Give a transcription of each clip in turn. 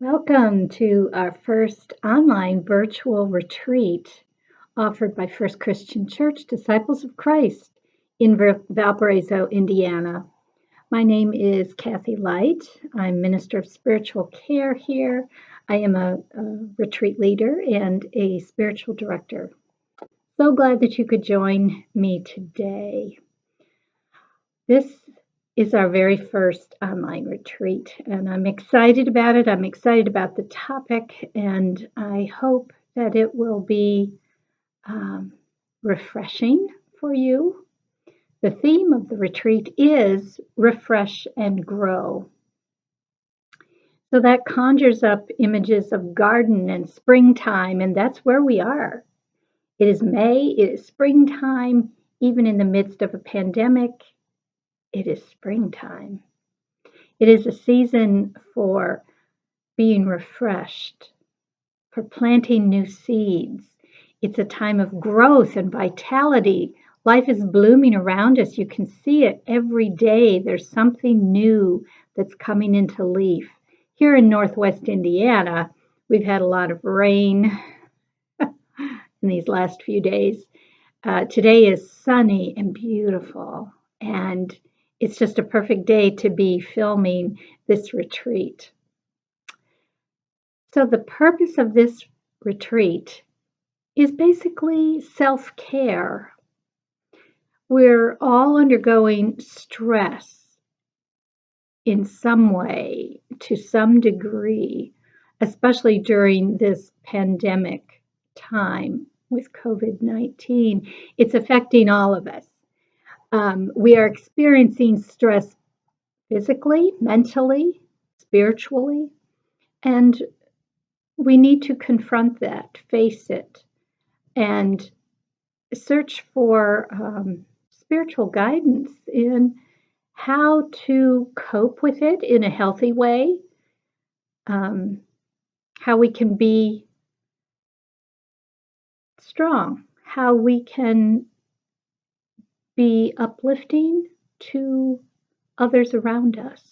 Welcome to our first online virtual retreat offered by First Christian Church Disciples of Christ in Valparaiso, Indiana. My name is Kathy Light. I'm Minister of Spiritual Care here. I am a retreat leader and a spiritual director. So glad that you could join me today. This is our very first online retreat, and I'm excited about it. I'm excited about the topic, and I hope that it will be refreshing for you. The theme of the retreat is refresh and grow. So that conjures up images of garden and springtime, and that's where we are. It is May, it is springtime, even in the midst of a pandemic. It is springtime. It is a season for being refreshed, for planting new seeds. It's a time of growth and vitality. Life is blooming around us. You can see it every day. There's something new that's coming into leaf. Here in Northwest Indiana, we've had a lot of rain in these last few days. Today is sunny and beautiful, and it's just a perfect day to be filming this retreat. So the purpose of this retreat is basically self-care. We're all undergoing stress in some way, to some degree, especially during this pandemic time with COVID-19. It's affecting all of us. We are experiencing stress physically, mentally, spiritually, and we need to confront that, face it, and search for spiritual guidance in how to cope with it in a healthy way, how we can be strong, how we can be uplifting to others around us,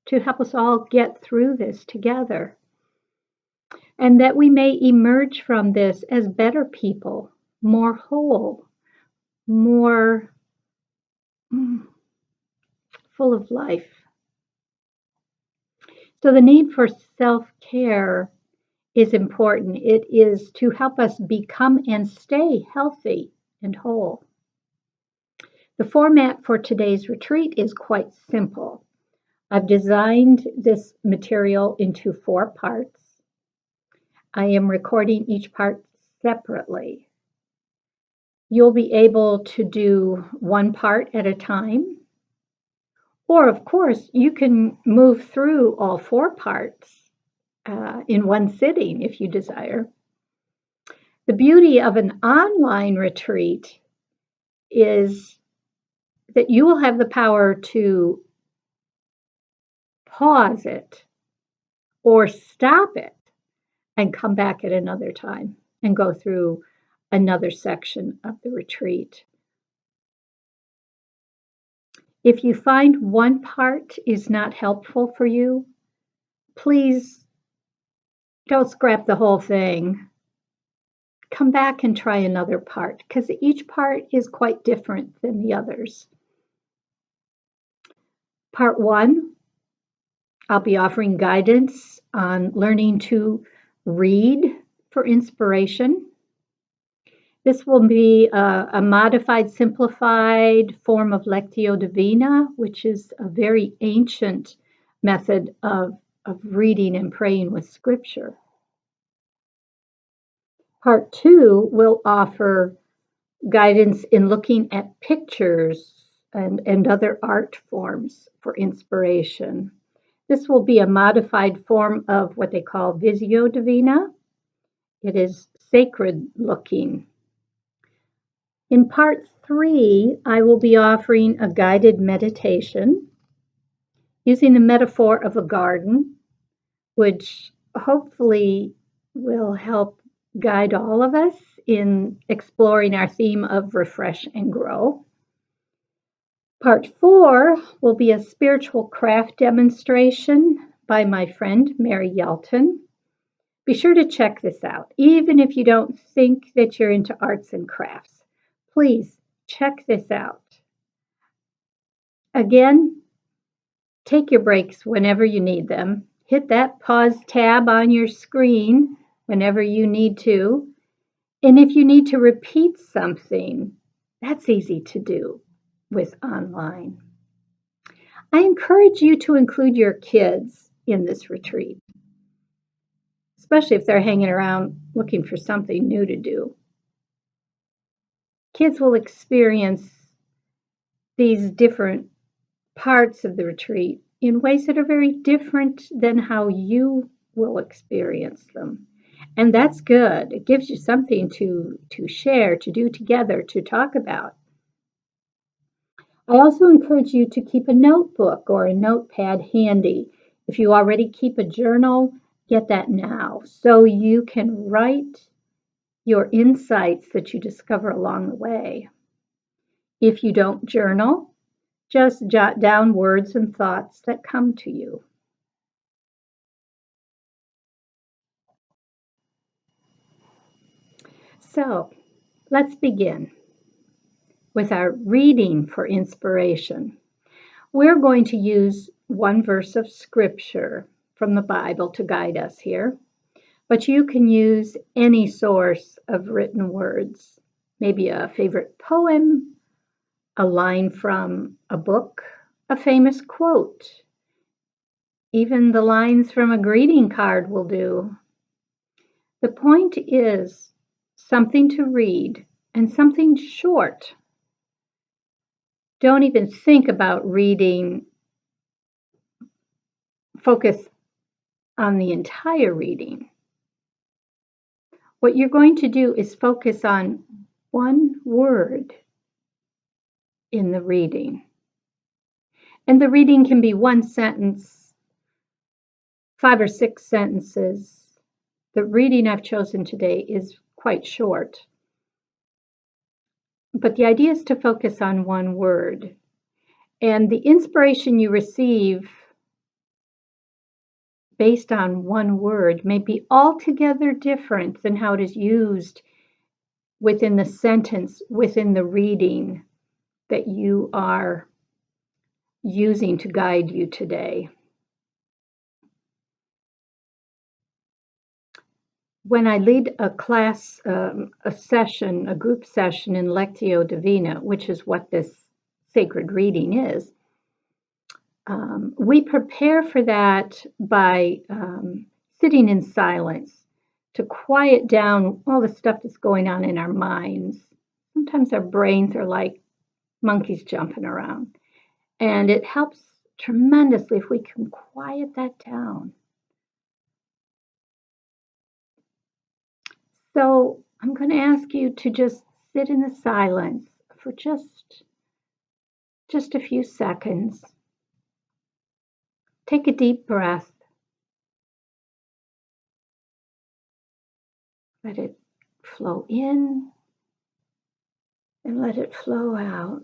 to help us all get through this together. And that we may emerge from this as better people, more whole, more full of life. So the need for self-care is important. It is to help us become and stay healthy and whole. The format for today's retreat is quite simple. I've designed this material into 4 parts. I am recording each part separately. You'll be able to do 1 part at a time. Or, of course, you can move through all 4 parts in one sitting if you desire. The beauty of an online retreat is that you will have the power to pause it or stop it and come back at another time and go through another section of the retreat. If you find one part is not helpful for you, please don't scrap the whole thing. Come back and try another part, because each part is quite different than the others. Part 1, I'll be offering guidance on learning to read for inspiration. This will be a modified, simplified form of Lectio Divina, which is a very ancient method of reading and praying with Scripture. Part 2 will offer guidance in looking at pictures and other art forms for inspiration. This will be a modified form of what they call Visio Divina. It is sacred looking. In part 3, I will be offering a guided meditation using the metaphor of a garden, which hopefully will help guide all of us in exploring our theme of refresh and grow. Part 4 will be a spiritual craft demonstration by my friend Mary Yelton. Be sure to check this out, even if you don't think that you're into arts and crafts. Please check this out. Again, take your breaks whenever you need them. Hit that pause tab on your screen whenever you need to. And if you need to repeat something, that's easy to do with online. I encourage you to include your kids in this retreat, especially if they're hanging around looking for something new to do. Kids will experience these different parts of the retreat in ways that are very different than how you will experience them. And that's good. It gives you something to share, to do together, to talk about. I also encourage you to keep a notebook or a notepad handy. If you already keep a journal, get that now so you can write your insights that you discover along the way. If you don't journal, just jot down words and thoughts that come to you. So let's begin with our reading for inspiration. We're going to use one verse of scripture from the Bible to guide us here, but you can use any source of written words, maybe a favorite poem, a line from a book, a famous quote. Even the lines from a greeting card will do. The point is something to read and something short. Don't even think about reading, focus on the entire reading. What you're going to do is focus on one word in the reading. And the reading can be one sentence, 5 or 6 sentences. The reading I've chosen today is quite short. But the idea is to focus on one word. And the inspiration you receive based on one word may be altogether different than how it is used within the sentence, within the reading that you are using to guide you today. When I lead a class, a session, a group session in Lectio Divina, which is what this sacred reading is, we prepare for that by sitting in silence to quiet down all the stuff that's going on in our minds. Sometimes our brains are like monkeys jumping around. And it helps tremendously if we can quiet that down. So I'm going to ask you to just sit in the silence for just a few seconds. Take a deep breath. Let it flow in and let it flow out.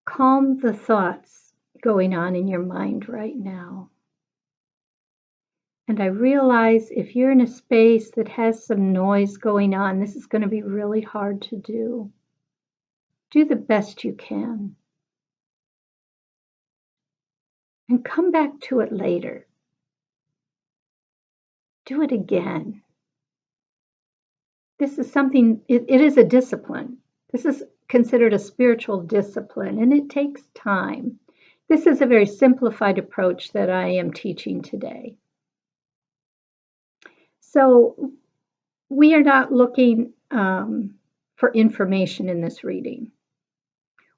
Calm the thoughts going on in your mind right now. And I realize if you're in a space that has some noise going on, this is going to be really hard to do. Do the best you can. And come back to it later. Do it again. This is something, it is a discipline. This is considered a spiritual discipline, and it takes time. This is a very simplified approach that I am teaching today. So we are not looking for information in this reading.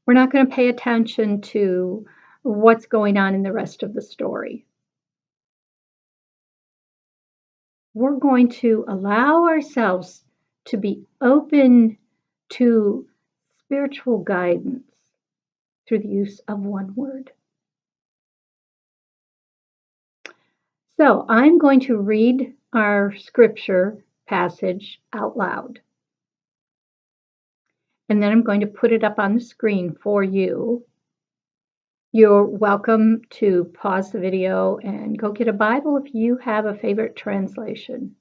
We're not going to pay attention to what's going on in the rest of the story. We're going to allow ourselves to be open to spiritual guidance through the use of one word. So I'm going to read our scripture passage out loud. and then I'm going to put it up on the screen for you. You're welcome to pause the video and go get a Bible if you have a favorite translation.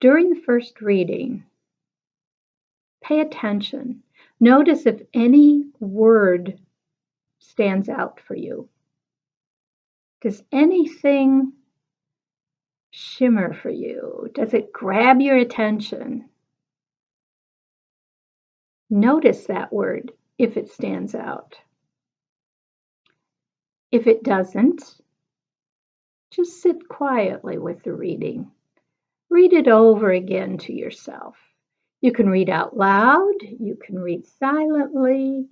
During the first reading, pay attention. Notice if any word stands out for you. Does anything shimmer for you? Does it grab your attention? Notice that word if it stands out. If it doesn't, just sit quietly with the reading. Read it over again to yourself. You can read out loud, you can read silently.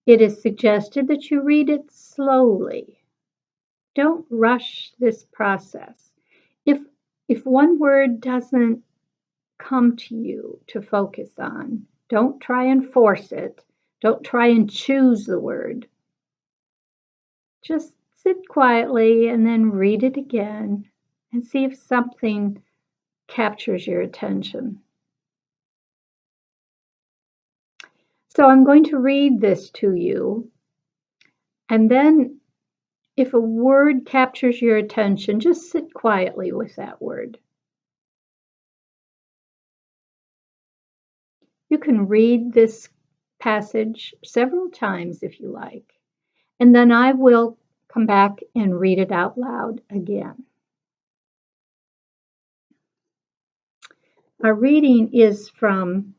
It is suggested that you read it slowly. Don't rush this process. If one word doesn't come to you to focus on, don't try and force it. Don't try and choose the word. Just sit quietly and then read it again and see if something captures your attention. So I'm going to read this to you, and then if a word captures your attention, just sit quietly with that word. You can read this passage several times if you like, and then I will come back and read it out loud again. Our reading is from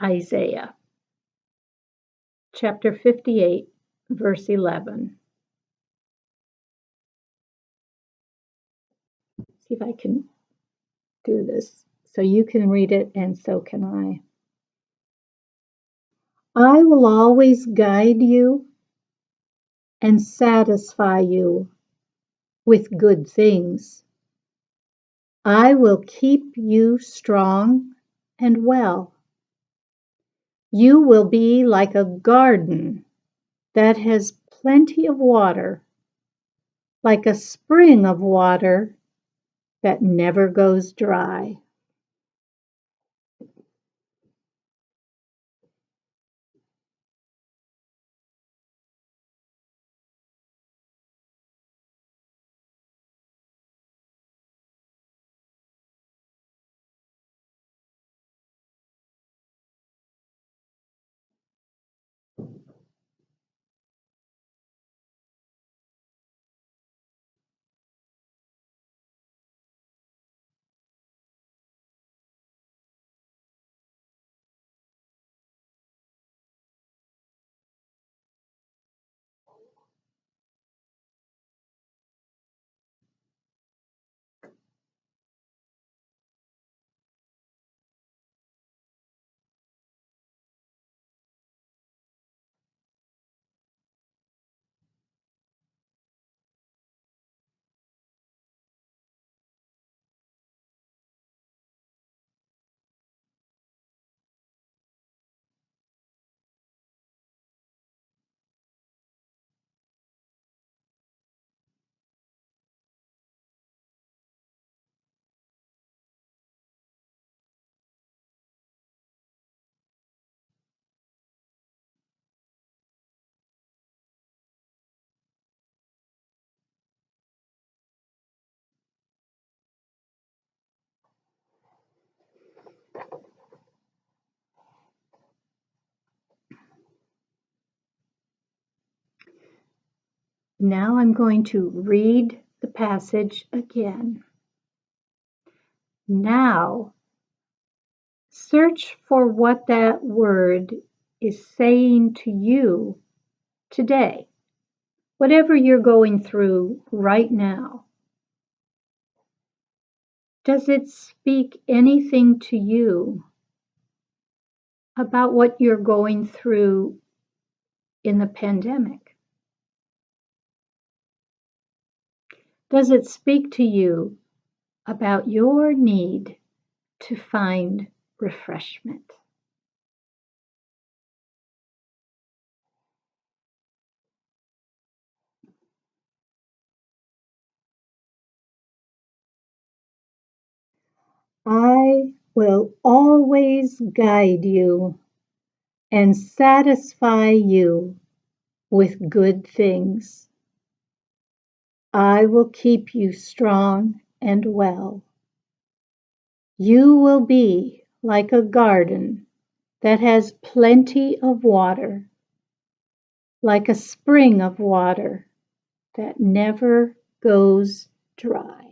Isaiah, chapter 58, verse 11. See if I can do this so you can read it and so can I. I will always guide you and satisfy you with good things. I will keep you strong and well. You will be like a garden that has plenty of water, like a spring of water that never goes dry. Now I'm going to read the passage again. Now, search for what that word is saying to you today, whatever you're going through right now. Does it speak anything to you about what you're going through in the pandemic? Does it speak to you about your need to find refreshment? I will always guide you and satisfy you with good things. I will keep you strong and well. You will be like a garden that has plenty of water, like a spring of water that never goes dry.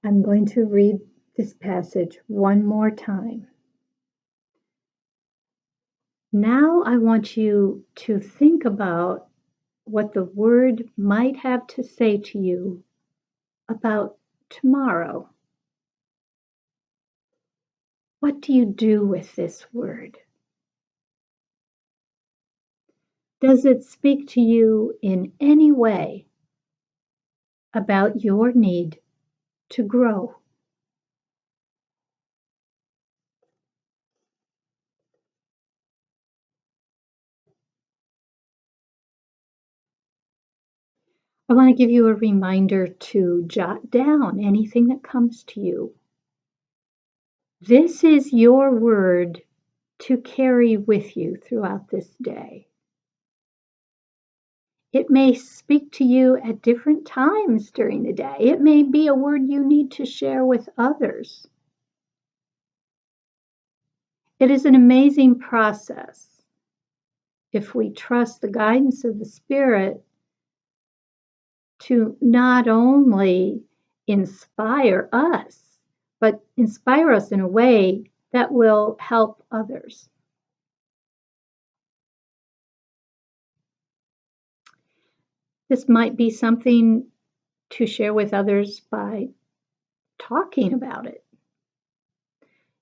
I'm going to read this passage one more time. Now I want you to think about what the word might have to say to you about tomorrow. What do you do with this word? Does it speak to you in any way about your need to grow? I want to give you a reminder to jot down anything that comes to you. This is your word to carry with you throughout this day. It may speak to you at different times during the day. It may be a word you need to share with others. It is an amazing process if we trust the guidance of the Spirit to not only inspire us, but inspire us in a way that will help others. This might be something to share with others by talking about it.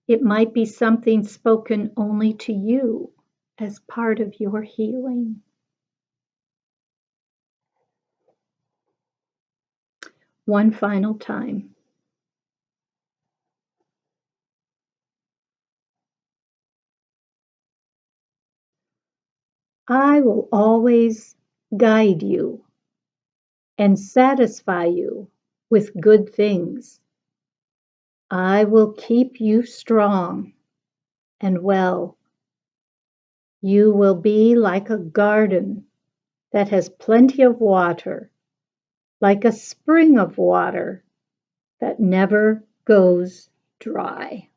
It might be something spoken only to you as part of your healing. One final time. I will always guide you and satisfy you with good things. I will keep you strong and well. You will be like a garden that has plenty of water, like a spring of water that never goes dry.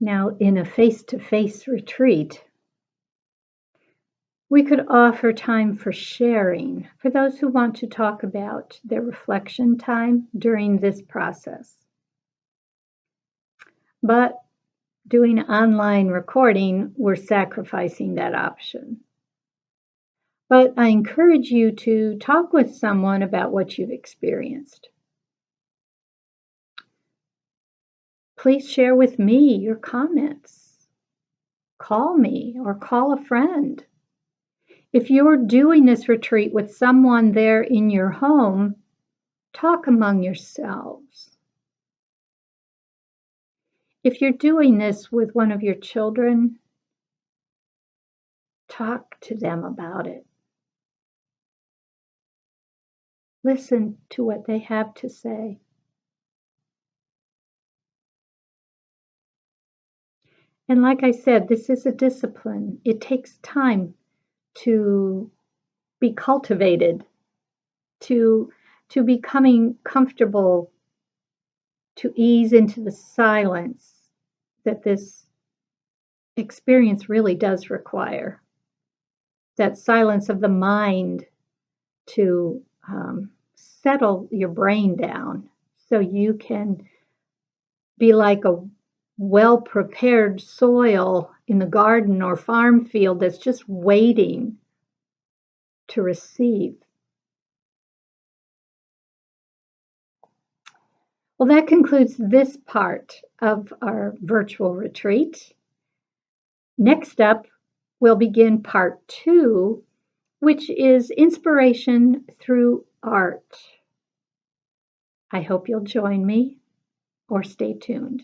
Now, in a face to face retreat, We could offer time for sharing for those who want to talk about their reflection time during this process. But doing online recording, we're sacrificing that option. But I encourage you to talk with someone about what you've experienced. Please share with me your comments. Call me or call a friend. If you're doing this retreat with someone there in your home, talk among yourselves. If you're doing this with one of your children, talk to them about it. Listen to what they have to say. And like I said, this is a discipline. It takes time to be cultivated, to becoming comfortable, to ease into the silence that this experience really does require. That silence of the mind to settle your brain down so you can be like a well-prepared soil in the garden or farm field that's just waiting to receive. Well, that concludes this part of our virtual retreat. Next up, we'll begin part 2, which is inspiration through art. I hope you'll join me or stay tuned.